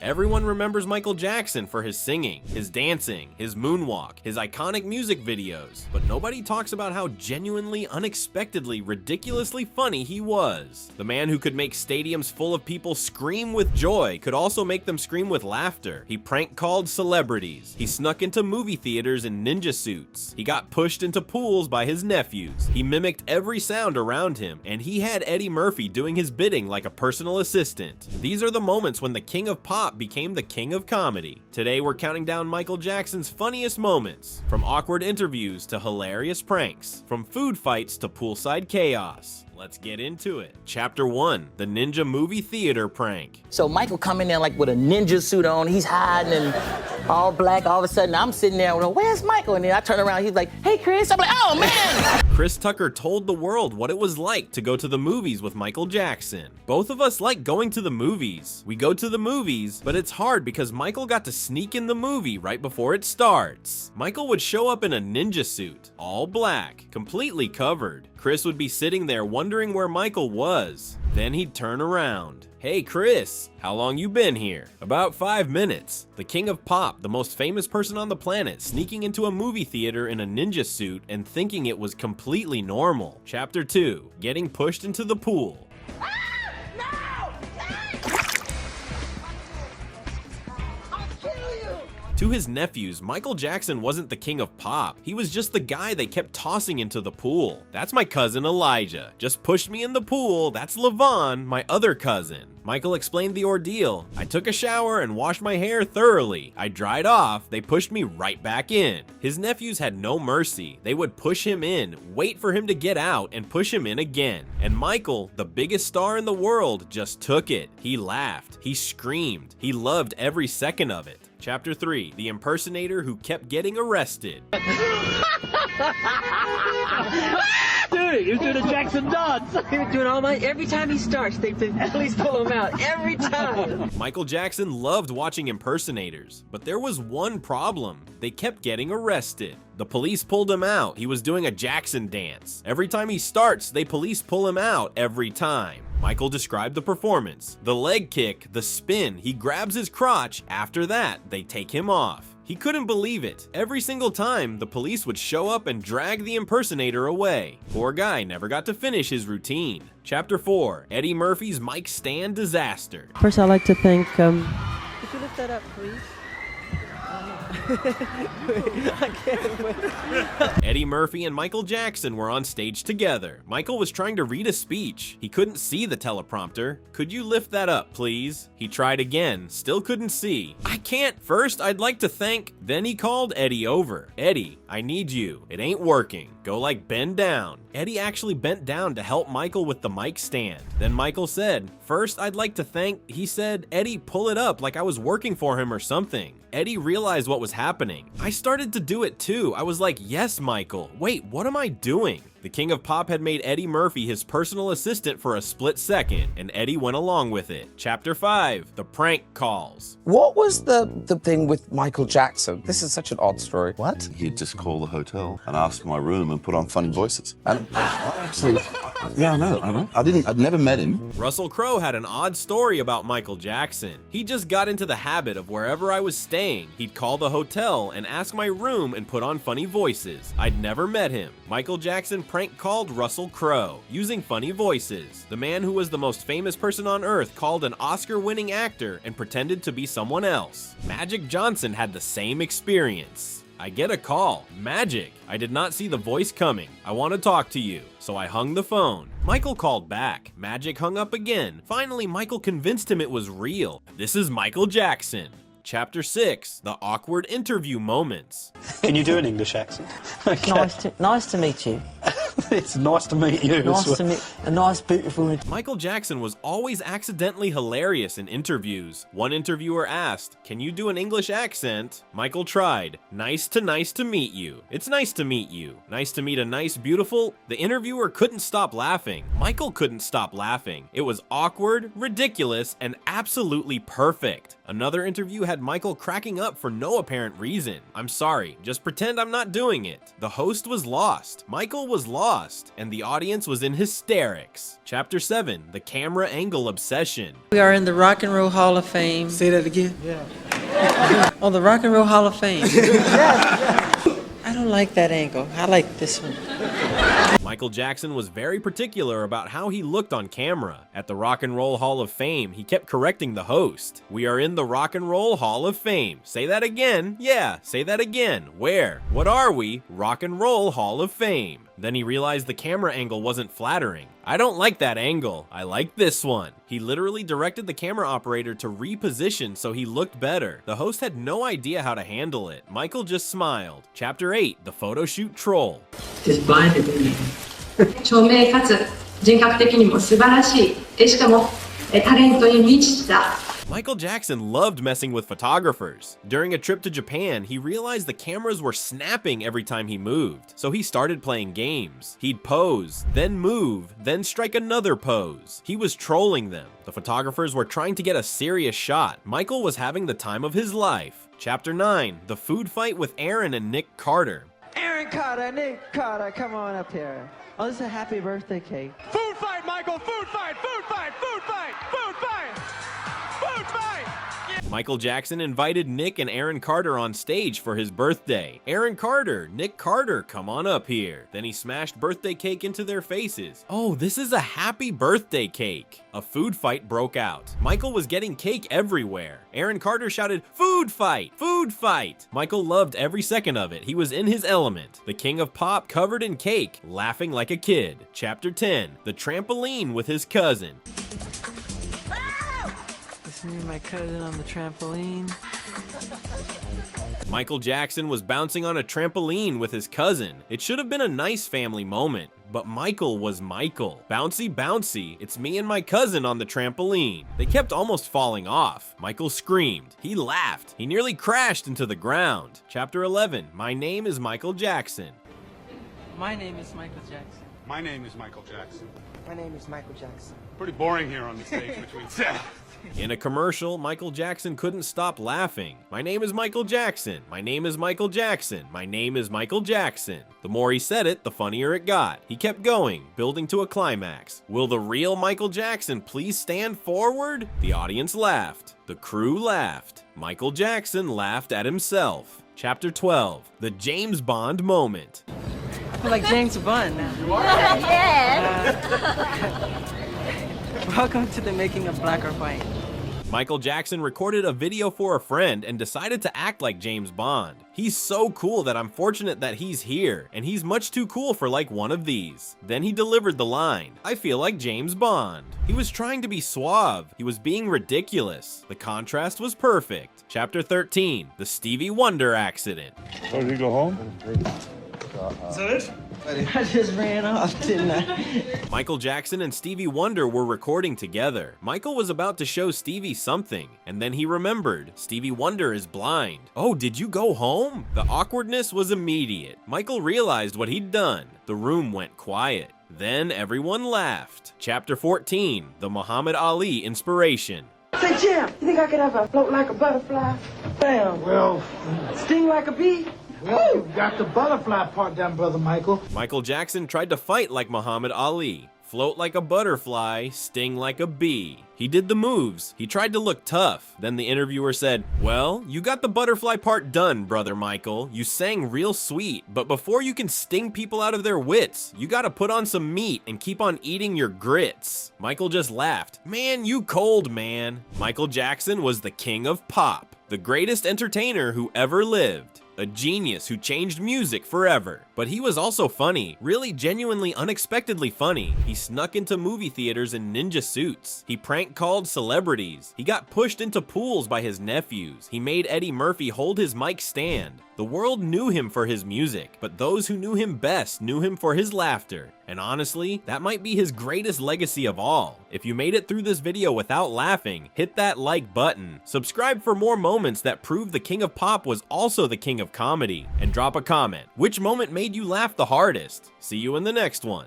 Everyone remembers Michael Jackson for his singing, his dancing, his moonwalk, his iconic music videos, but nobody talks about how genuinely, unexpectedly, ridiculously funny he was. The man who could make stadiums full of people scream with joy could also make them scream with laughter. He prank called celebrities. He snuck into movie theaters in ninja suits. He got pushed into pools by his nephews. He mimicked every sound around him, and he had Eddie Murphy doing his bidding like a personal assistant. These are the moments when the king of pop became the king of comedy. Today we're counting down Michael Jackson's funniest moments, from awkward interviews to hilarious pranks, from food fights to poolside chaos. Let's get into it. Chapter 1, the Ninja Movie Theater Prank. So Michael coming in like with a ninja suit on, he's hiding and all black. All of a sudden I'm sitting there, where's Michael? And then I turn around, he's like, hey Chris. I'm like, oh man! Chris Tucker told the world what it was like to go to the movies with Michael Jackson. Both of us like going to the movies. We go to the movies, but it's hard because Michael got to sneak in the movie right before it starts. Michael would show up in a ninja suit, all black, completely covered. Chris would be sitting there wondering where Michael was. Then he'd turn around. Hey Chris, how long you been here? About 5 minutes. The king of pop, the most famous person on the planet, sneaking into a movie theater in a ninja suit and thinking it was completely normal. Chapter 2, getting pushed into the pool. To his nephews, Michael Jackson wasn't the king of pop. He was just the guy they kept tossing into the pool. That's my cousin Elijah. Just pushed me in the pool. That's Levon, my other cousin. Michael explained the ordeal. I took a shower and washed my hair thoroughly. I dried off. They pushed me right back in. His nephews had no mercy. They would push him in, wait for him to get out, and push him in again. And Michael, the biggest star in the world, just took it. He laughed. He screamed. He loved every second of it. Chapter 3, the impersonator who kept getting arrested. He's doing a Jackson dance. He was doing all night. Every time he starts, they at least pull him out. Every time. Michael Jackson loved watching impersonators, but there was one problem. They kept getting arrested. The police pulled him out. He was doing a Jackson dance. Every time he starts, police pull him out every time. Michael described the performance. The leg kick, the spin, he grabs his crotch. After that, they take him off. He couldn't believe it. Every single time, the police would show up and drag the impersonator away. Poor guy never got to finish his routine. Chapter 4, Eddie Murphy's mic stand disaster. First, I'd like to thank, could you lift that up, please? I can't. Eddie Murphy and Michael Jackson were on stage together. Michael was trying to read a speech. He couldn't see the teleprompter. Could you lift that up, please? He tried again, still couldn't see. I can't. First, I'd like to thank. Then he called Eddie over. Eddie, I need you. It ain't working. Go like bend down. Eddie actually bent down to help Michael with the mic stand. Then Michael said, first, I'd like to thank. He said, Eddie, pull it up like I was working for him or something. Eddie realized what was happening. I started to do it too. I was like, yes, Michael. Wait, what am I doing? The king of pop had made Eddie Murphy his personal assistant for a split second, and Eddie went along with it. Chapter 5, the prank calls. What was the thing with Michael Jackson? This is such an odd story. What? He'd just call the hotel and ask for my room and put on funny voices. And actually, yeah, I know. I'd never met him. Russell Crowe had an odd story about Michael Jackson. He just got into the habit of wherever I was staying, he'd call the hotel and ask my room and put on funny voices. I'd never met him. Michael Jackson prank called Russell Crowe using funny voices. The man who was the most famous person on earth called an Oscar-winning actor and pretended to be someone else. Magic Johnson had the same experience. I get a call. Magic. I did not see the voice coming. I want to talk to you. So I hung the phone. Michael called back. Magic hung up again. Finally, Michael convinced him it was real. This is Michael Jackson. Chapter 6, the awkward interview moments. Can you do an English accent? Okay. Nice to meet you. It's nice to meet you. Nice to meet a nice, beautiful. Michael Jackson was always accidentally hilarious in interviews. One interviewer asked, "Can you do an English accent?" Michael tried. Nice to meet you. It's nice to meet you. Nice to meet a nice, beautiful. The interviewer couldn't stop laughing. Michael couldn't stop laughing. It was awkward, ridiculous, and absolutely perfect. Another interview had Michael cracking up for no apparent reason. I'm sorry, just pretend I'm not doing it. The host was lost. Michael was lost. lost, and the audience was in hysterics. Chapter 7, the camera angle obsession. We are in the Rock and Roll Hall of Fame. Say that again. Oh, the Rock and Roll Hall of Fame. I don't like that angle. I like this one. Michael Jackson was very particular about how he looked on camera. At the Rock and Roll Hall of Fame, he kept correcting the host. We are in the Rock and Roll Hall of Fame. Say that again. Yeah, say that again. Where? What are we? Rock and Roll Hall of Fame. Then he realized the camera angle wasn't flattering. I don't like that angle. I like this one. He literally directed the camera operator to reposition so he looked better. The host had no idea how to handle it. Michael just smiled. Chapter 8, the photo shoot troll. Just blinded me. 照明かつ人格的にも素晴らしい。しかもタレントに満ちた。 Michael Jackson loved messing with photographers. During a trip to Japan, he realized the cameras were snapping every time he moved, so he started playing games. He'd pose, then move, then strike another pose. He was trolling them. The photographers were trying to get a serious shot. Michael was having the time of his life. Chapter 9, the food fight with Aaron and Nick Carter. Aaron Carter, Nick Carter, come on up here. Oh, this is a happy birthday cake. Food fight, Michael! Food fight! Food fight! Food fight! Food fight! Food fight! Michael Jackson invited Nick and Aaron Carter on stage for his birthday. Aaron Carter, Nick Carter, come on up here. Then he smashed birthday cake into their faces. Oh, this is a happy birthday cake. A food fight broke out. Michael was getting cake everywhere. Aaron Carter shouted, "Food fight! Food fight!" Michael loved every second of it. He was in his element. The king of pop covered in cake, laughing like a kid. Chapter 10, the trampoline with his cousin. Me and my cousin on the trampoline. Michael Jackson was bouncing on a trampoline with his cousin. It should have been a nice family moment, but Michael was Michael. Bouncy, bouncy, it's me and my cousin on the trampoline. They kept almost falling off. Michael screamed. He laughed. He nearly crashed into the ground. Chapter 11, my name is Michael Jackson. My name is Michael Jackson. My name is Michael Jackson. My name is Michael Jackson. Pretty boring here on the stage between sets. In a commercial, Michael Jackson couldn't stop laughing. My name is Michael Jackson. My name is Michael Jackson. My name is Michael Jackson. The more he said it, the funnier it got. He kept going, building to a climax. Will the real Michael Jackson please stand forward? The audience laughed. The crew laughed. Michael Jackson laughed at himself. Chapter 12, the James Bond moment. I feel like James Bond now. Welcome to the making of Black or White. Michael Jackson recorded a video for a friend and decided to act like James Bond. He's so cool that I'm fortunate that he's here, and he's much too cool for like one of these. Then he delivered the line, I feel like James Bond. He was trying to be suave. He was being ridiculous. The contrast was perfect. Chapter 13, the Stevie Wonder accident. So did he go home? Is that it? I just ran off, didn't I? Michael Jackson and Stevie Wonder were recording together. Michael was about to show Stevie something, and then he remembered, Stevie Wonder is blind. Oh, did you go home? The awkwardness was immediate. Michael realized what he'd done. The room went quiet. Then everyone laughed. Chapter 14, the Muhammad Ali inspiration. Say, Jim, you think I could ever float like a butterfly? Bam. Well, Sting like a bee? well, you got the butterfly part down, Brother Michael. Michael Jackson tried to fight like Muhammad Ali. Float like a butterfly, sting like a bee. He did the moves. He tried to look tough. Then the interviewer said, well, you got the butterfly part done, Brother Michael. You sang real sweet, but before you can sting people out of their wits, you gotta put on some meat and keep on eating your grits. Michael just laughed. Man, you cold, man. Michael Jackson was the king of pop, the greatest entertainer who ever lived. A genius who changed music forever. But he was also funny, really genuinely unexpectedly funny. He snuck into movie theaters in ninja suits. He prank called celebrities. He got pushed into pools by his nephews. He made Eddie Murphy hold his mic stand. The world knew him for his music, but those who knew him best knew him for his laughter. And honestly, that might be his greatest legacy of all. If you made it through this video without laughing, hit that like button. Subscribe for more moments that prove the king of pop was also the king of comedy. And drop a comment. Which moment made you laugh the hardest? See you in the next one.